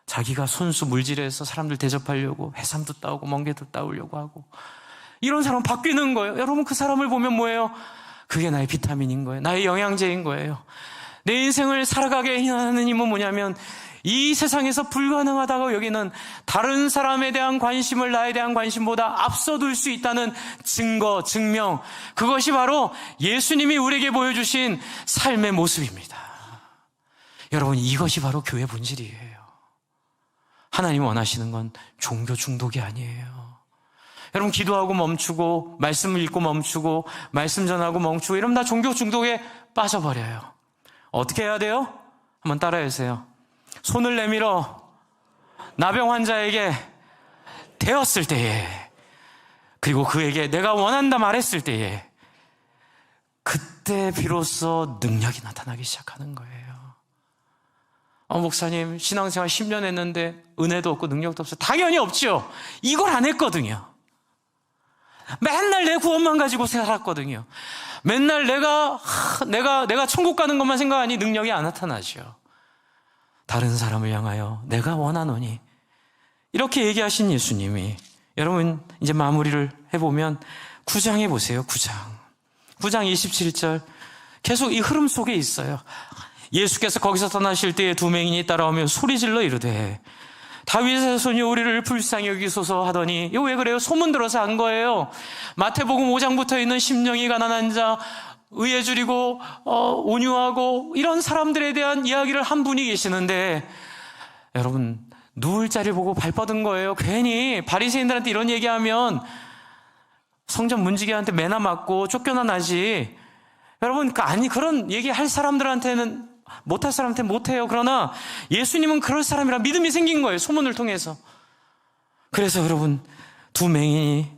자기가 손수 물질해서 사람들 대접하려고 해삼도 따오고 멍게도 따오려고 하고, 이런 사람 바뀌는 거예요. 여러분, 그 사람을 보면 뭐예요? 그게 나의 비타민인 거예요. 나의 영양제인 거예요. 내 인생을 살아가게 하는 힘은 뭐냐면, 이 세상에서 불가능하다고 여기는 다른 사람에 대한 관심을 나에 대한 관심보다 앞서둘 수 있다는 증거, 증명, 그것이 바로 예수님이 우리에게 보여주신 삶의 모습입니다. 여러분, 이것이 바로 교회 본질이에요. 하나님이 원하시는 건 종교 중독이 아니에요. 여러분, 기도하고 멈추고 말씀을 읽고 멈추고 말씀 전하고 멈추고 이러면 다 종교 중독에 빠져버려요. 어떻게 해야 돼요? 한번 따라해 주세요. 손을 내밀어 나병 환자에게 대었을 때에, 그리고 그에게 내가 원한다 말했을 때에, 그때 비로소 능력이 나타나기 시작하는 거예요. 목사님 신앙생활 10년 했는데 은혜도 없고 능력도 없어요. 당연히 없죠. 이걸 안 했거든요. 맨날 내 구원만 가지고 살았거든요. 맨날 내가 천국 가는 것만 생각하니 능력이 안 나타나죠. 다른 사람을 향하여 내가 원하노니, 이렇게 얘기하신 예수님이, 여러분 이제 마무리를 해보면 9장에 보세요. 9장 27절 계속 이 흐름 속에 있어요. 예수께서 거기서 떠나실 때에 두 맹인이 따라오며 소리질러 이르되 다윗의 자손이 우리를 불쌍히 여기소서 하더니, 이거 왜 그래요? 소문 들어서 한 거예요. 마태복음 5장부터 있는 심령이 가난한 자, 의에 줄이고 온유하고 이런 사람들에 대한 이야기를 한 분이 계시는데, 여러분 누울 자리를 보고 발 뻗은 거예요. 괜히 바리새인들한테 이런 얘기하면 성전 문지기한테 매나 맞고 쫓겨나 나지. 여러분, 그런 얘기할 사람들한테는, 못할 사람한테는 못해요. 그러나 예수님은 그럴 사람이라 믿음이 생긴 거예요. 소문을 통해서. 그래서 여러분, 두 맹인이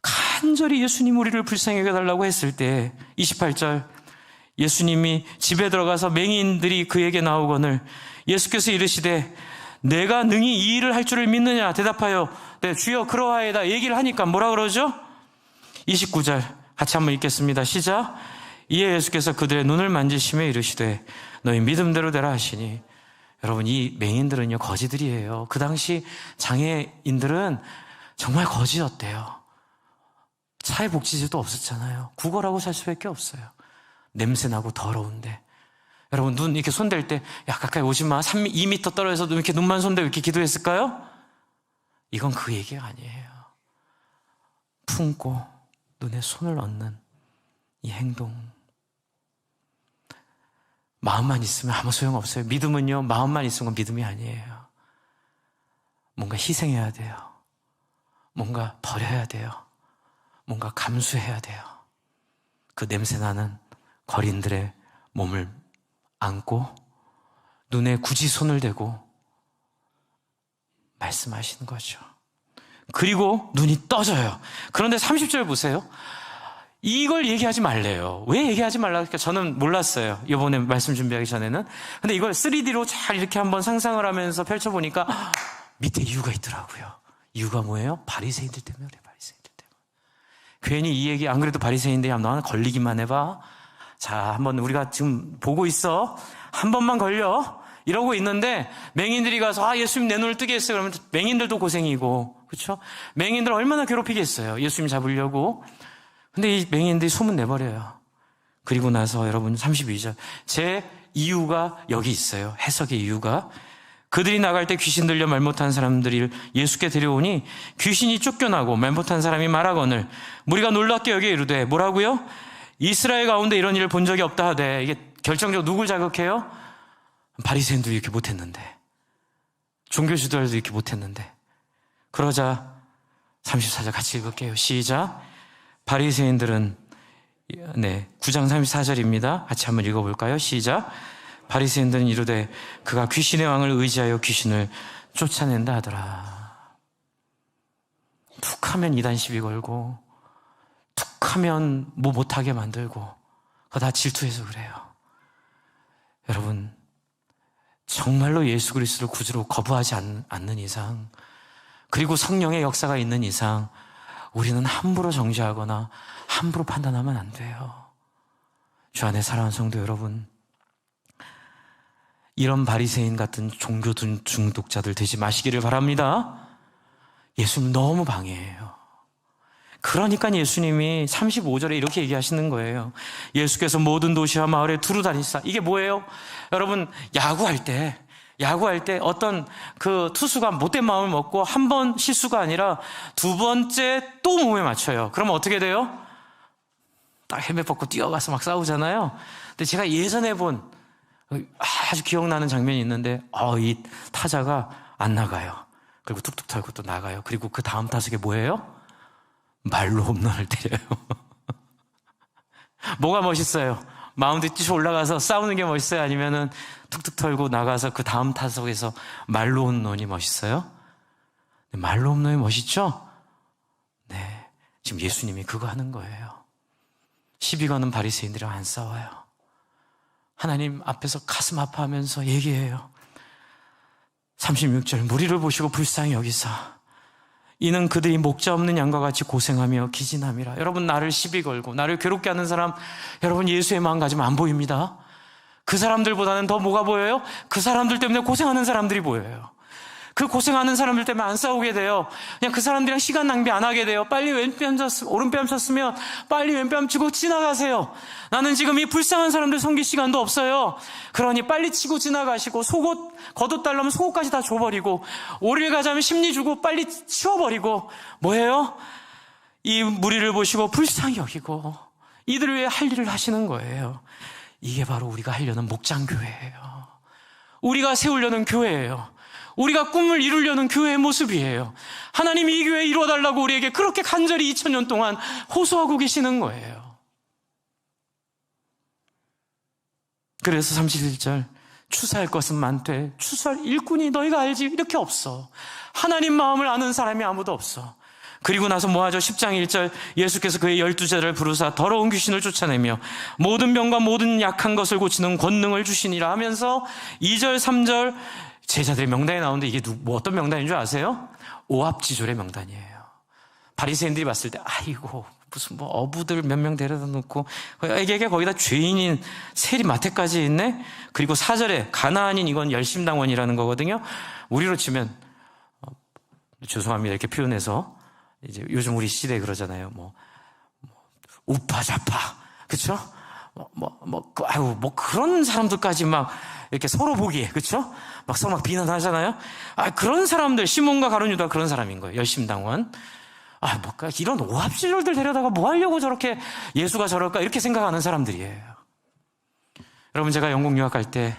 간절히 예수님 우리를 불쌍히 여겨달라고 했을 때 28절, 예수님이 집에 들어가서 맹인들이 그에게 나오거늘 예수께서 이르시되 내가 능히 이 일을 할 줄을 믿느냐 대답하여 네 주여 그러하이다 얘기를 하니까 뭐라 그러죠? 29절 같이 한번 읽겠습니다. 시작. 이에 예수께서 그들의 눈을 만지시며 이르시되 너희 믿음대로 되라 하시니, 여러분 이 맹인들은요 거지들이에요. 그 당시 장애인들은 정말 거지였대요. 사회복지제도 없었잖아요. 구걸하고 살 수밖에 없어요. 냄새나고 더러운데. 여러분 눈 이렇게 손댈 때 야 가까이 오지 마, 2m 떨어져서 이렇게 눈만 손대고 이렇게 기도했을까요? 이건 그 얘기가 아니에요. 품고 눈에 손을 얹는 이 행동, 마음만 있으면 아무 소용없어요. 믿음은요 마음만 있으면 믿음이 아니에요. 뭔가 희생해야 돼요. 뭔가 버려야 돼요. 뭔가 감수해야 돼요. 그 냄새나는 거린들의 몸을 안고 눈에 굳이 손을 대고 말씀하시는 거죠. 그리고 눈이 떠져요. 그런데 30절 보세요. 이걸 얘기하지 말래요. 왜 얘기하지 말라? 그러니까 저는 몰랐어요. 이번에 말씀 준비하기 전에는. 근데 이걸 3D로 잘 이렇게 한번 상상을 하면서 펼쳐보니까 밑에 이유가 있더라고요. 이유가 뭐예요? 바리새인들 때문에 그래. 바리새인들 때문에. 괜히 이 얘기, 안 그래도 바리새인들이 너 걸리기만 해봐. 자, 한번 우리가 지금 보고 있어. 한 번만 걸려. 이러고 있는데 맹인들이 가서 예수님 내 눈을 뜨게 했어요. 그러면 맹인들도 고생이고, 그렇죠? 맹인들 얼마나 괴롭히겠어요. 예수님 잡으려고. 근데 이 맹인들이 소문 내버려요. 그리고 나서 여러분 32절 제 이유가 여기 있어요. 해석의 이유가, 그들이 나갈 때 귀신 들려 말 못한 사람들을 예수께 데려오니 귀신이 쫓겨나고 말 못한 사람이 말하거늘 무리가 놀랍게 여겨 이르되 뭐라고요? 이스라엘 가운데 이런 일을 본 적이 없다 하되, 이게 결정적으로 누굴 자극해요? 바리새인도 이렇게 못했는데, 종교 지도자들도 이렇게 못했는데. 그러자 34절 같이 읽을게요. 시작. 바리새인들은, 9장 34절입니다. 같이 한번 읽어볼까요? 시작. 바리새인들은 이르되 그가 귀신의 왕을 의지하여 귀신을 쫓아낸다 하더라. 툭하면 이단 시비 걸고, 툭하면 뭐 못하게 만들고, 그거 다 질투해서 그래요. 여러분, 정말로 예수 그리스도를 구주로 거부하지 않는 이상, 그리고 성령의 역사가 있는 이상, 우리는 함부로 정죄하거나 함부로 판단하면 안 돼요. 주 안에 사랑하는 성도 여러분, 이런 바리새인 같은 종교 중독자들 되지 마시기를 바랍니다. 예수님 너무 방해해요. 그러니까 예수님이 35절에 이렇게 얘기하시는 거예요. 예수께서 모든 도시와 마을에 두루 다니시다. 이게 뭐예요? 여러분, 야구할 때 어떤 그 투수가 못된 마음을 먹고 한 번 실수가 아니라 두 번째 또 몸에 맞춰요. 그러면 어떻게 돼요? 딱 헬멧 벗고 뛰어가서 막 싸우잖아요. 근데 제가 예전에 본 아주 기억나는 장면이 있는데, 이 타자가 안 나가요. 그리고 툭툭 털고 또 나가요. 그리고 그 다음 타석에 뭐예요? 말로 홈런을 때려요. 뭐가 멋있어요? 마운드에 뛰어 올라가서 싸우는 게 멋있어요? 아니면은 툭툭 털고 나가서 그 다음 타석에서 말로 홈런이 멋있어요? 말로 홈런이 멋있죠? 네, 지금 예수님이 그거 하는 거예요. 시비 거는 바리새인들이랑 안 싸워요. 하나님 앞에서 가슴 아파하면서 얘기해요. 36절, 무리를 보시고 불쌍히 여기사 이는 그들이 목자 없는 양과 같이 고생하며 기진함이라. 여러분, 나를 시비 걸고 나를 괴롭게 하는 사람, 여러분 예수의 마음 가지면 안 보입니다. 그 사람들보다는 더 뭐가 보여요? 그 사람들 때문에 고생하는 사람들이 보여요. 그 고생하는 사람들 때문에 안 싸우게 돼요. 그냥 그 사람들이랑 시간 낭비 안 하게 돼요. 빨리 오른뺨 쳤으면 빨리 왼뺨 치고 지나가세요. 나는 지금 이 불쌍한 사람들 섬길 시간도 없어요. 그러니 빨리 치고 지나가시고, 속옷 겉옷 달라면 속옷까지 다 줘버리고, 오리를 가자면 심리 주고 빨리 치워버리고, 뭐예요? 이 무리를 보시고 불쌍히 여기고 이들을 위해 할 일을 하시는 거예요. 이게 바로 우리가 하려는 목장교회예요. 우리가 세우려는 교회예요. 우리가 꿈을 이루려는 교회의 모습이에요. 하나님이 이 교회 이루어달라고 우리에게 그렇게 간절히 2000년 동안 호소하고 계시는 거예요. 그래서 31절, 추수할 것은 많되 추수할 일꾼이 너희가 알지 이렇게 없어. 하나님 마음을 아는 사람이 아무도 없어. 그리고 나서 뭐하죠? 10장 1절, 예수께서 그의 12제자를 부르사 더러운 귀신을 쫓아내며 모든 병과 모든 약한 것을 고치는 권능을 주시니라 하면서 2절 3절 제자들의 명단이 나오는데, 이게 어떤 명단인 줄 아세요? 오합지졸의 명단이에요. 바리새인들이 봤을 때 아이고 무슨 어부들 몇 명 데려다 놓고, 이게 거기다 죄인인 세리 마태까지 있네. 그리고 4절에 가나안인, 이건 열심당원이라는 거거든요. 우리로 치면 죄송합니다 이렇게 표현해서, 이제 요즘 우리 시대에 그러잖아요. 우파좌파, 그렇죠? 그런 사람들까지 막 이렇게 서로 보기에, 그렇죠? 막 서로 막 비난하잖아요. 그런 사람들, 시몬과 가룟 유다 그런 사람인 거예요. 열심당원. 이런 오합지졸들 데려다가 뭐 하려고 저렇게 예수가 저럴까 이렇게 생각하는 사람들이에요. 여러분, 제가 영국 유학 갈 때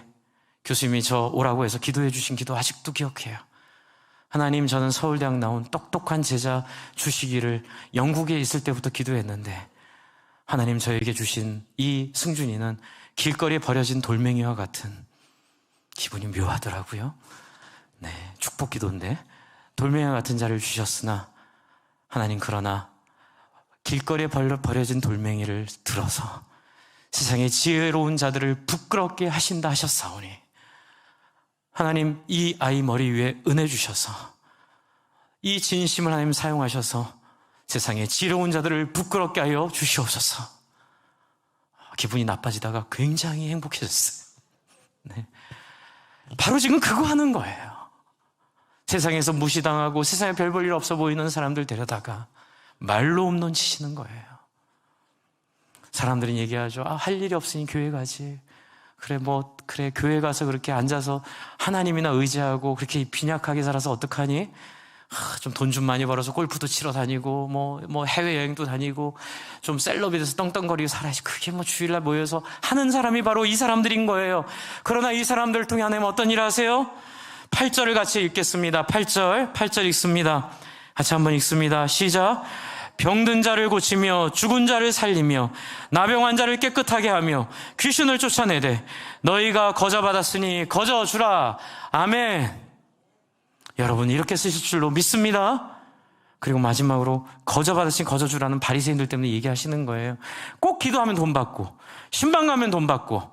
교수님이 저 오라고 해서 기도해 주신 기도 아직도 기억해요. 하나님, 저는 서울대학 나온 똑똑한 제자 주시기를 영국에 있을 때부터 기도했는데, 하나님 저에게 주신 이 승준이는 길거리에 버려진 돌멩이와 같은, 기분이 묘하더라고요. 네, 축복 기도인데 돌멩이와 같은 자를 주셨으나 하나님, 그러나 길거리에 버려진 돌멩이를 들어서 세상의 지혜로운 자들을 부끄럽게 하신다 하셨사오니, 하나님 이 아이 머리 위에 은혜 주셔서 이 진심을 하나님 사용하셔서 세상의 지혜로운 자들을 부끄럽게 하여 주시옵소서. 기분이 나빠지다가 굉장히 행복해졌어요. 네. 바로 지금 그거 하는 거예요. 세상에서 무시당하고 세상에 별 볼 일 없어 보이는 사람들 데려다가 말로 홈런 치시는 거예요. 사람들은 얘기하죠. 할 일이 없으니 교회 가지. 그래 교회 가서 그렇게 앉아서 하나님이나 의지하고 그렇게 빈약하게 살아서 어떡하니? 좀 돈 좀 많이 벌어서 골프도 치러 다니고 뭐 해외여행도 다니고 좀 셀럽이 돼서 떵떵거리고 살아야지. 그게 뭐 주일날 모여서 하는 사람이 바로 이 사람들인 거예요. 그러나 이 사람들 통해 하나님 어떤 일을 하세요? 8절을 같이 읽겠습니다. 8절 읽습니다. 같이 한번 읽습니다. 시작. 병든 자를 고치며 죽은 자를 살리며 나병한 자를 깨끗하게 하며 귀신을 쫓아내되 너희가 거저 받았으니 거저 주라. 아멘. 여러분 이렇게 쓰실 줄로 믿습니다. 그리고 마지막으로 거저 받으신 거저 주라는 바리새인들 때문에 얘기하시는 거예요. 꼭 기도하면 돈 받고 신방 가면 돈 받고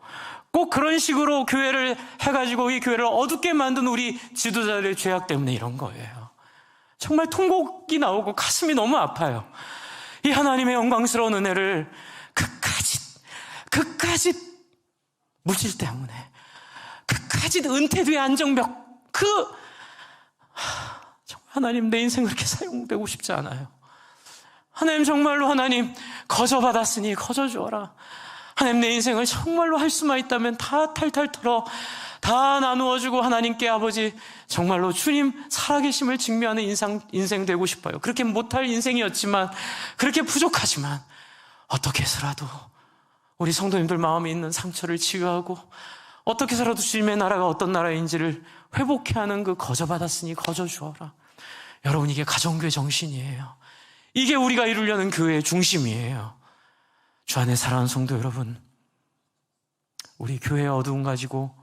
꼭 그런 식으로 교회를 해가지고 이 교회를 어둡게 만든 우리 지도자들의 죄악 때문에 이런 거예요. 정말 통곡이 나오고 가슴이 너무 아파요. 이 하나님의 영광스러운 은혜를 그까짓 물질 때문에 그까짓 은퇴 뒤의 안정벽 정말 하나님 내 인생 그렇게 사용되고 싶지 않아요. 하나님 정말로 하나님 거저 받았으니 거저 주어라. 하나님 내 인생을 정말로 할 수만 있다면 다 탈탈 털어 다 나누어주고 하나님께 아버지 정말로 주님 살아계심을 증명하는 인생 되고 싶어요. 그렇게 못할 인생이었지만 그렇게 부족하지만 어떻게 해서라도 우리 성도님들 마음에 있는 상처를 치유하고 어떻게 해서라도 주님의 나라가 어떤 나라인지를 회복해 하는 그 거저 받았으니 거저 주어라. 여러분 이게 가정교회 정신이에요. 이게 우리가 이루려는 교회의 중심이에요. 주 안에 사랑하는 성도 여러분, 우리 교회의 어두움 가지고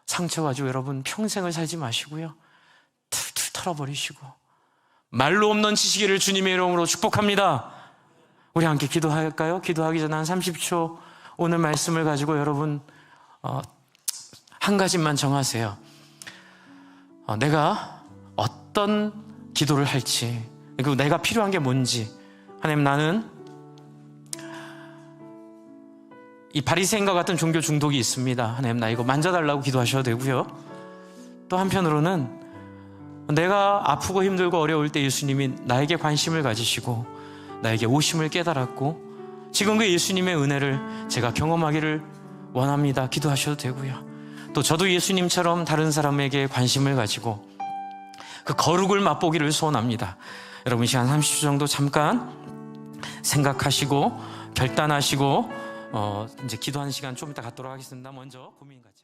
상처 가지고 여러분 평생을 살지 마시고요. 툴툴 털어버리시고 말로 없는 지식을 주님의 이름으로 축복합니다. 우리 함께 기도할까요? 기도하기 전에 한 30초 오늘 말씀을 가지고 여러분 한 가지만 정하세요. 내가 어떤 기도를 할지, 그리고 내가 필요한 게 뭔지. 하나님 나는 이 바리새인과 같은 종교 중독이 있습니다. 하나님 나 이거 만져달라고 기도하셔도 되고요. 또 한편으로는 내가 아프고 힘들고 어려울 때 예수님이 나에게 관심을 가지시고 나에게 오심을 깨달았고 지금 그 예수님의 은혜를 제가 경험하기를 원합니다. 기도하셔도 되고요. 또 저도 예수님처럼 다른 사람에게 관심을 가지고 그 거룩을 맛보기를 소원합니다. 여러분 시간 30초 정도 잠깐 생각하시고 결단하시고 이제 기도하는 시간 좀 이따 갖도록 하겠습니다. 먼저 고민 같이